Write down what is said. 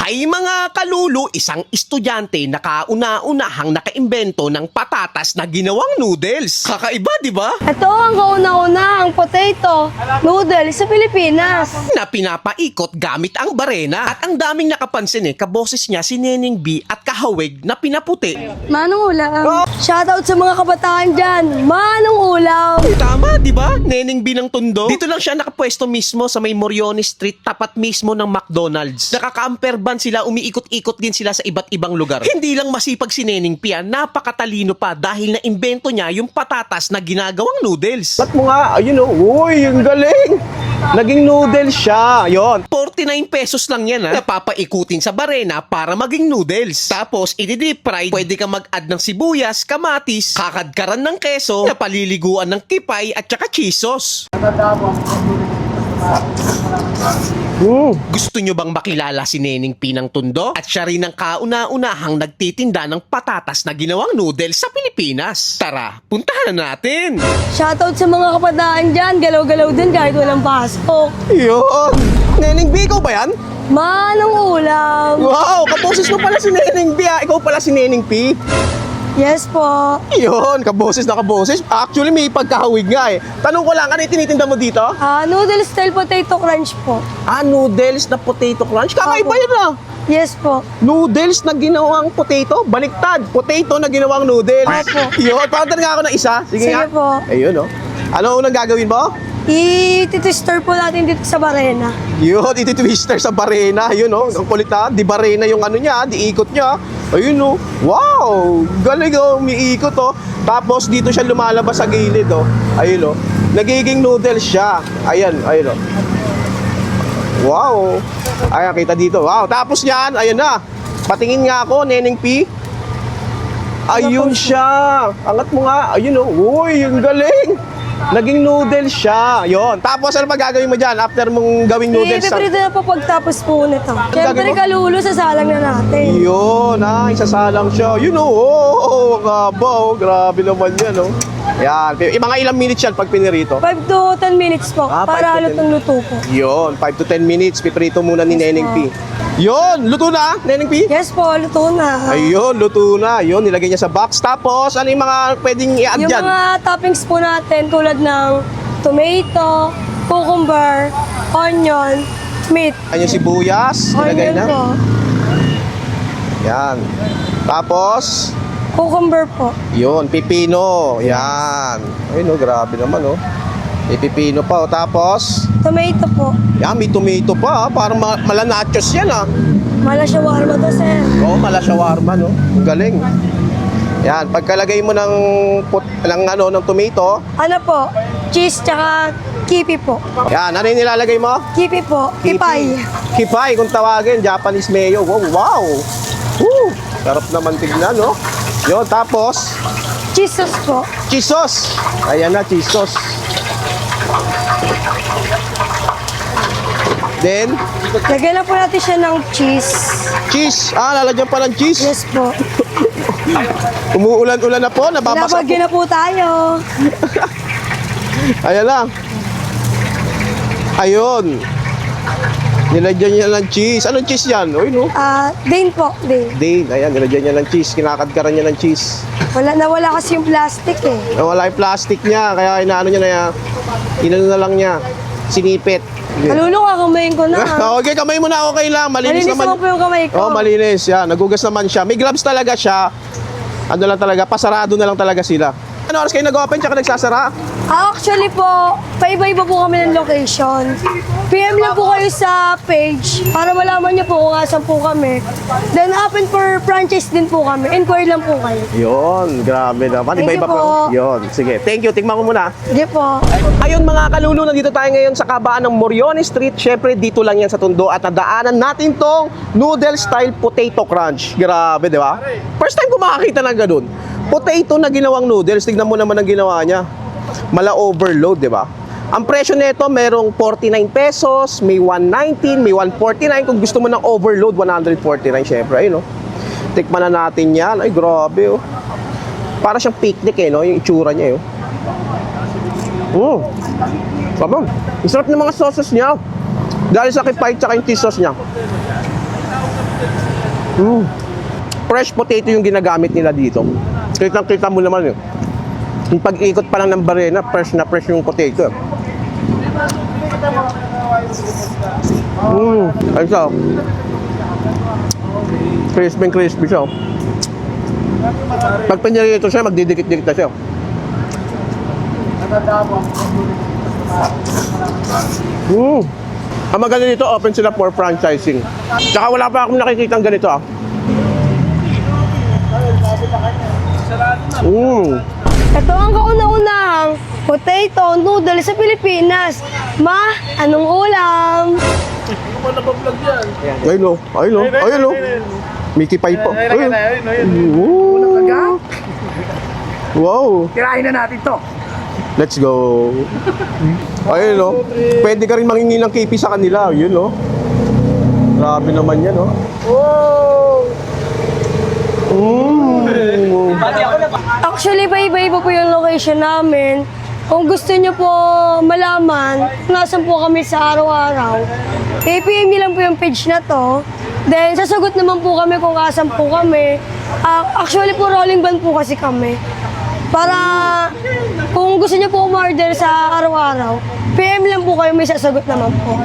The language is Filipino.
Hay mga kalulu, isang estudyante na kauna-unahang nakaimbento ng patatas na ginawang noodles. Kakaiba, di ba? Ito ang kauna-unahang potato noodle sa Pilipinas. Na pinapaikot gamit ang barena. At ang daming nakapansin kaboses niya si Neneng B at kahawig na pinaputi. Manong ulam. Shoutout sa mga kabataan dyan. Manong ulam. Tama, di ba? Neneng B ng Tondo. Dito lang siya nakapwesto mismo sa may Moriones Street, tapat mismo ng McDonald's. Nakaka-amperban sila, umiikot-ikot din sila sa iba't ibang lugar. Hindi lang masipag si Neneng P, napakatalino pa dahil na-imbento niya yung patatas na ginagawang noodles. Ba't mo nga, ayun o, uy, yung galing. Naging noodles siya, yon. 49 pesos lang yan Napapaikutin sa barena para maging noodles. Tapos, i-deep fry, pwede ka mag-add ng sibuyas, kamatis, kakadkaran ng keso, napaliliguan ng kipay at saka cheese sauce. Gusto nyo bang makilala si Neneng P ng Tondo? At siya rin ang kauna-unahang nagtitinda ng patatas na ginawang noodles sa Pilipinas. Tara, puntahan na natin! Shoutout sa mga kabataan dyan. Galaw-galaw din kahit walang pasok. Yun. Neneng B, ikaw ba yan? Manong ulam. Wow, kaboses mo pala si Neneng B, Ikaw pala si Neneng P. Yes po. Yun, kaboses na kaboses. Actually, may pagkahawig nga Tanong ko lang, ano yung tinitinda mo dito? Noodle style potato crunch po. Noodles na potato crunch. Kakaiba yun Yes po. Noodles na ginawang potato? Baliktad. Potato na ginawang noodles. Opo. Yun, paano nga ako ng isa? Sige nga. po. Ayun, Ano unang gagawin mo? I-twister po natin dito sa barena. Yun, iti-twister sa barena. Yun, ang kulit di barena yung ano niya, di ikot niya. Ayun, wow, galing umiikot, Tapos dito siya lumalabas sa gilid, Ayun, nagiging noodles siya. Ayan, wow. Ayan, kita dito. Wow, tapos niyan, ayun na. Patingin nga ako, Neneng P. Ayun siya. Angat mo nga. Ayun, uy, yung galing. Naging noodles siya. Yon. Tapos ano pa gagawin mo dyan after mong gawing noodles? I-prito na po pagtapos po nito. Siyempre gagawin mo? kalulu, sasalang na natin. Yun, isasalang siya. Yun, grabe naman yan, Yan, mga ilang minutes yan pag pinirito? 5 to 10 minutes po. 5 para to 10. lutong-luto po. Yun, 5 to 10 minutes, piprito muna ni Yes, Neneng po. P. Yun, luto na, Neneng P? Yes po, luto na. Ayun, luto na. Yun, nilagay niya sa box. Tapos, ano yung mga pwedeng i-add Yung dyan? mga toppings po natin tulad ng tomato, cucumber, onion, meat. Ano yung sibuyas? Nilagay Onion na. po. Yan. Tapos, Cucumber po. yun, pipino. Yan. Ayun, grabe naman, May pipino pa, Tapos, Tomato po. yan, may tomato pa, Parang malanachos yan, Mala shawarma to, sir. Oo, mala shawarma, Ang galing. Yan, pagkalagay mo ng ng tomato, Ano po? Cheese tsaka kipi po. yan, ano yung nilalagay mo? Kipi po. Kipay. Kipay, kung tawagin, Japanese mayo. Wow! Woo! Sarap naman tignan, Yun, tapos, Cheese sauce po. cheese sauce. Ayan na, cheese sauce. Then, Lagyan na po natin siya ng cheese. cheese. Lalagyan pa ng cheese. Yes po. Umuulan-ulan na po, nababasa po. Nabagyan na po tayo. Ayan na. Ayun. Nilagyan niya ng cheese. Anong cheese yan? Uy, Dane po. Dane. Dane. Ayan, nilagyan niya ng cheese. Kinakadkaran niya ng cheese. Nawala kasi yung plastic eh. Nawala yung plastic niya. Kaya inaano niya na yan. Inano na lang niya. Sinipit. Kalulong kakamayin ko na. Okay, kamay mo na. Okay lang. Malinis Malinis naman po yung kamay ko. malinis. Yan. Nagugas naman siya. May gloves talaga siya. Ano lang talaga. Pasarado na lang talaga sila. Ano oras kayo nag-open tsaka nagsasara? Actually po, paiba-iba po kami ng location. PM lang po kayo sa page para malaman niyo po kung asan po kami. Then open for franchise din po kami. Inquire lang po kayo. Yun. Grabe naman. Thank Iba-iba you po. pa. Yun. Sige. Thank you. Tingnan ko muna. Hindi po. Ayun mga kalulu, nandito tayo ngayon sa kabaan ng Moriones Street. Syempre dito lang yan sa Tondo at nadaanan natin tong noodle style potato crunch. Grabe, di ba? First time ko makakita ng ganun. Potato na ginawang noodles. Tignan mo naman ang ginawa niya. Mala overload, di ba? Ang presyo nito merong 49 pesos, may 119, may 149. Kung gusto mo ng overload, 149 syempre. Ayun, tikman na natin yan. Ay, grabe, Para siyang picnic, yung itsura niya, Sabang. Ang sarap ng mga sauces niya. Dahil sa kipay tsaka yung cheese sauce niya. Fresh potato yung ginagamit nila dito. Kitang-kita mo naman yun. Yung pag-ikot pa lang ng barena, fresh na fresh yung potato. Ayun siya. Crispy siya. Pag pinirito siya, magdidikit-dikit na siya. Ang maganda dito, open sila for franchising. Tsaka wala pa akong nakikitang ganito ah. Ito ang kauna-unahang potato noodle sa Pilipinas. Ma, anong ulam? Ayun o. Mickey Pie po. Wow. Tirahin na natin to. Let's go. Ayun o. Pwede ka rin mangingi ng KP sa kanila. Yun o. Grabe naman yan o. Actually, iba-iba po yung location namin. Kung gusto nyo po malaman kung nasan po kami sa araw-araw, i-PM nyo lang po yung page na to. Then, sasagot naman po kami kung asan po kami. Actually po, rolling ban po kasi kami. Para kung gusto nyo po umorder sa araw-araw, PM lang po kayo, may sasagot naman po.